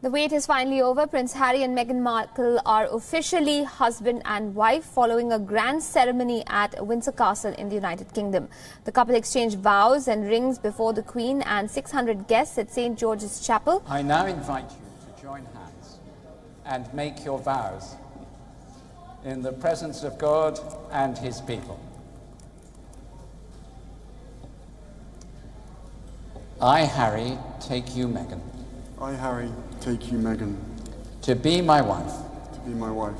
The wait is finally over. Prince Harry and Meghan Markle are officially husband and wife following a grand ceremony at Windsor Castle in the United Kingdom. The couple exchanged vows and rings before the Queen and 600 guests at St. George's Chapel. I now invite you to join hands and make your vows in the presence of God and His people. I, Harry, take you, Meghan. I, Harry, take you, Meghan. To be my wife. To be my wife.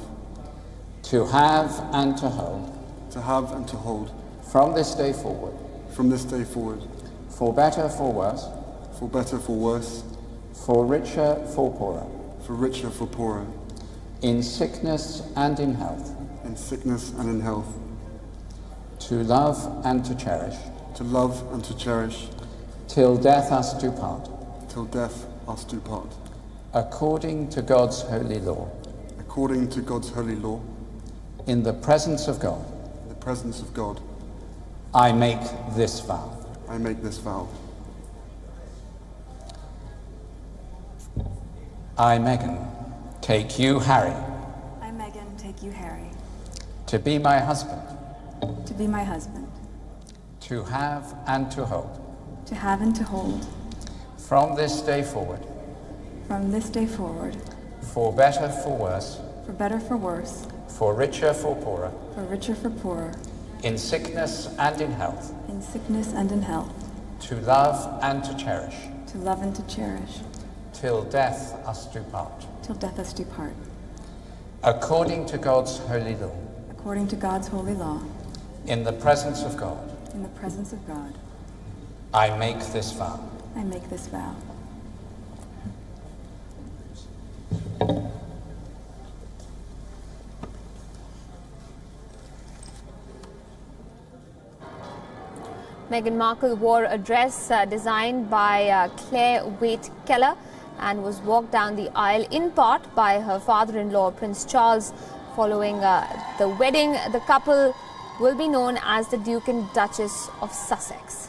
To have and to hold. To have and to hold. From this day forward. From this day forward. For better, for worse. For better, for worse. For richer, for poorer. For richer, for poorer. In sickness and in health. In sickness and in health. To love and to cherish. To love and to cherish. Till death us do part. Till death us do part. According to God's holy law. According to God's holy law. In the presence of God. In the presence of God. I make this vow. I make this vow. I, Meghan, take you, Harry. I, Meghan, take you, Harry. To be my husband. To be my husband. To have and to hold. To have and to hold. From this day forward. From this day forward. For better, for worse. For better, for worse. For richer, for poorer. For richer, for poorer. In sickness and in health. In sickness and in health. To love and to cherish. To love and to cherish. Till death us do part. Till death us do part. According to God's holy law. According to God's holy law. In the presence of God. In the presence of God. I make this vow. I make this vow. Meghan Markle wore a dress designed by Claire Waite Keller and was walked down the aisle in part by her father-in-law, Prince Charles. Following the wedding, the couple will be known as the Duke and Duchess of Sussex.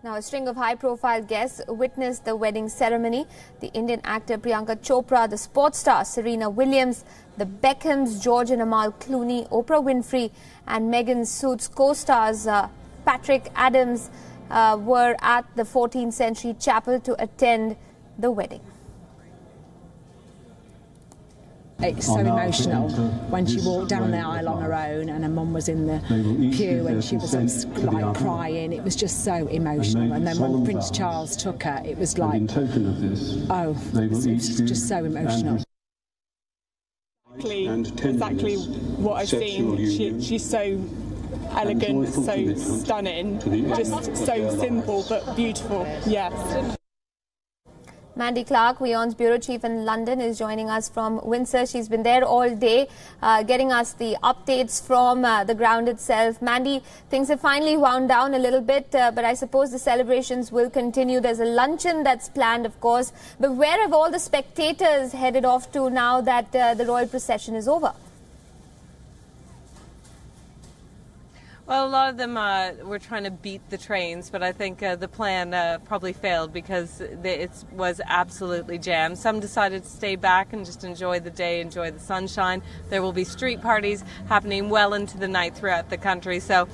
Now, a string of high-profile guests witnessed the wedding ceremony. The Indian actor Priyanka Chopra, the sports star Serena Williams, the Beckhams, George and Amal Clooney, Oprah Winfrey and Meghan Suits co-stars Patrick Adams were at the 14th Century Chapel to attend the wedding. It's so emotional when she walked down the aisle on her own and her mum was in the pew and she was like crying. It was just so emotional. And then when Prince Charles took her, it was like, oh, it's just so emotional. Exactly what I've seen. She's so elegant, so stunning, just so simple but beautiful. Yes. Mandy Clark, WION's bureau chief in London, is joining us from Windsor. She's been there all day, getting us the updates from the ground itself. Mandy, things have finally wound down a little bit, but I suppose the celebrations will continue. There's a luncheon that's planned, of course. But where have all the spectators headed off to now that the royal procession is over? Well, a lot of them were trying to beat the trains, but I think the plan probably failed because it was absolutely jammed. Some decided to stay back and just enjoy the day, enjoy the sunshine. There will be street parties happening well into the night throughout the country, so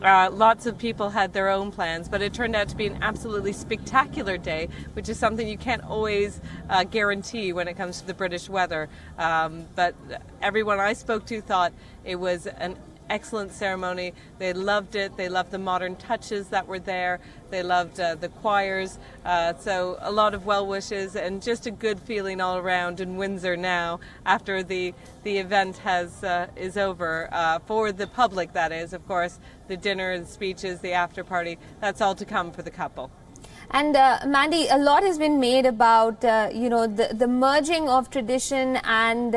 lots of people had their own plans, but it turned out to be an absolutely spectacular day, which is something you can't always guarantee when it comes to the British weather. But everyone I spoke to thought it was an excellent ceremony. They loved it. They loved the modern touches that were there. They loved the choirs. So a lot of well wishes and just a good feeling all around in Windsor now after the event is over. For the public, that is, of course, the dinner and speeches, the after party, that's all to come for the couple. And Mandy, a lot has been made about the merging of tradition and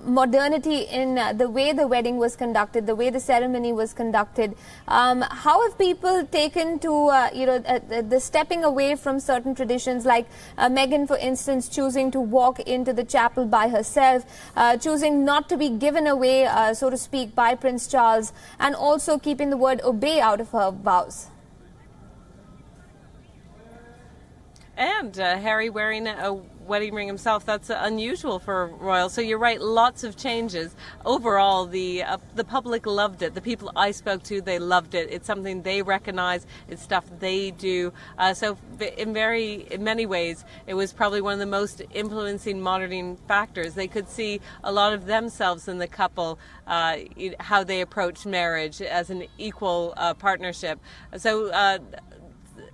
modernity in the way the wedding was conducted, the way the ceremony was conducted. How have people taken to the stepping away from certain traditions, like Meghan, for instance, choosing to walk into the chapel by herself, choosing not to be given away, so to speak, by Prince Charles, and also keeping the word obey out of her vows? And Harry wearing a wedding ring himself, that's unusual for royal. So you're right, lots of changes. Overall, the public loved it. The people I spoke to, they loved it. It's something they recognize. It's stuff they do. So in many ways, it was probably one of the most influencing modern factors. They could see a lot of themselves in the couple, how they approached marriage as an equal partnership. So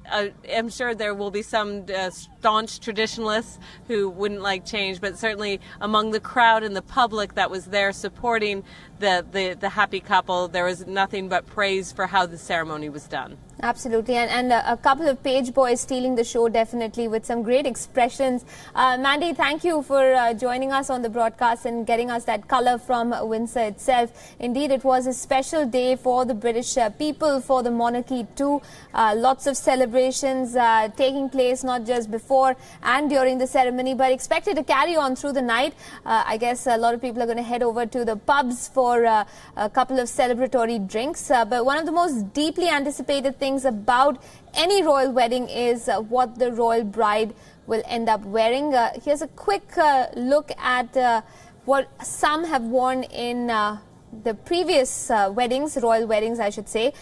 I'm sure there will be some staunch traditionalists who wouldn't like change, but certainly among the crowd and the public that was there supporting the happy couple, there was nothing but praise for how the ceremony was done. Absolutely, and a couple of page boys stealing the show, definitely, with some great expressions. Mandy, thank you for joining us on the broadcast and getting us that colour from Windsor itself. Indeed, it was a special day for the British people, for the monarchy too. Lots of celebrations taking place not just before and during the ceremony, but expected to carry on through the night. I guess a lot of people are going to head over to the pubs for a couple of celebratory drinks. But one of the most deeply anticipated things about any royal wedding is what the royal bride will end up wearing. Here's a quick look at what some have worn in the previous weddings, royal weddings I should say.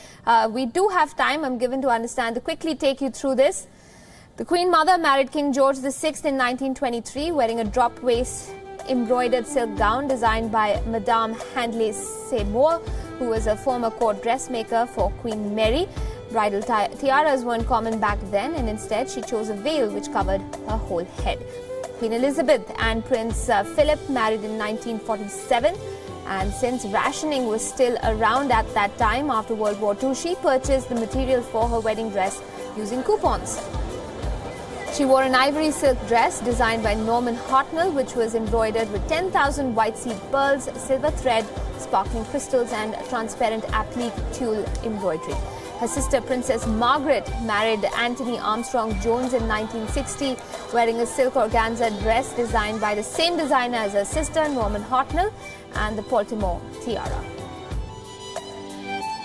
We do have time, I'm given to understand, to quickly take you through this. The Queen Mother married King George VI in 1923, wearing a drop waist embroidered silk gown designed by Madame Handley Seymour, who was a former court dressmaker for Queen Mary. Bridal tiaras weren't common back then, and instead she chose a veil which covered her whole head. Queen Elizabeth and Prince Philip married in 1947, and since rationing was still around at that time after World War II, she purchased the material for her wedding dress using coupons. She wore an ivory silk dress designed by Norman Hartnell, which was embroidered with 10,000 white seed pearls, silver thread, sparkling crystals and transparent applique tulle embroidery. Her sister Princess Margaret married Anthony Armstrong Jones in 1960, wearing a silk organza dress designed by the same designer as her sister, Norman Hartnell, and the Baltimore tiara.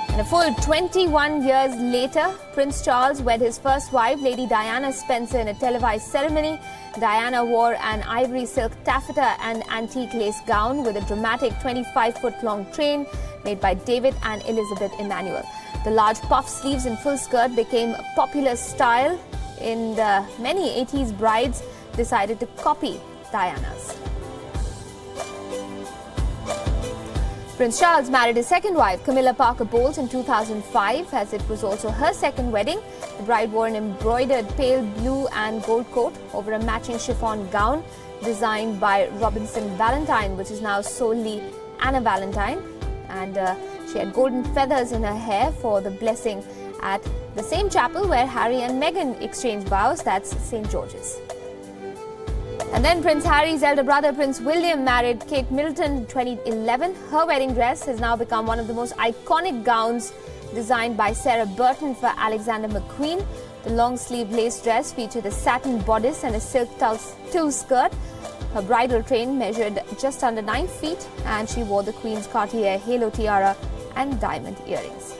And a full 21 years later, Prince Charles wed his first wife, Lady Diana Spencer, in a televised ceremony. Diana wore an ivory silk taffeta and antique lace gown with a dramatic 25-foot-long train made by David and Elizabeth Emanuel. The large puff sleeves and full skirt became a popular style, and many 80s brides decided to copy Diana's. Prince Charles married his second wife, Camilla Parker Bowles, in 2005, as it was also her second wedding. The bride wore an embroidered pale blue and gold coat over a matching chiffon gown designed by Robinson Valentine, which is now solely Anna Valentine. And she had golden feathers in her hair for the blessing at the same chapel where Harry and Meghan exchanged vows, that's St. George's. And then Prince Harry's elder brother, Prince William, married Kate Middleton in 2011. Her wedding dress has now become one of the most iconic gowns designed by Sarah Burton for Alexander McQueen. The long-sleeve lace dress featured a satin bodice and a silk tulle skirt. Her bridal train measured just under 9 feet, and she wore the Queen's Cartier halo tiara and diamond earrings.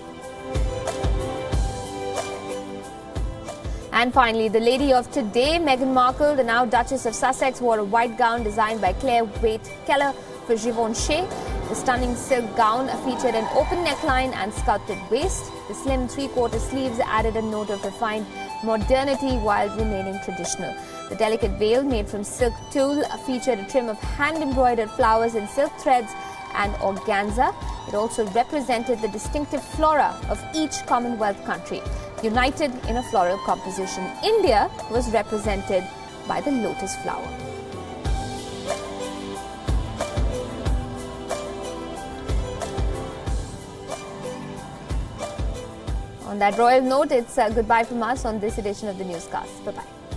And finally, the lady of today, Meghan Markle, the now Duchess of Sussex, wore a white gown designed by Claire Waite Keller for Givenchy. The stunning silk gown featured an open neckline and sculpted waist. The slim three-quarter sleeves added a note of refined modernity while remaining traditional. The delicate veil, made from silk tulle, featured a trim of hand-embroidered flowers and silk threads and organza. It also represented the distinctive flora of each Commonwealth country, united in a floral composition. India was represented by the lotus flower. On that royal note, it's goodbye from us on this edition of the newscast. Bye-bye.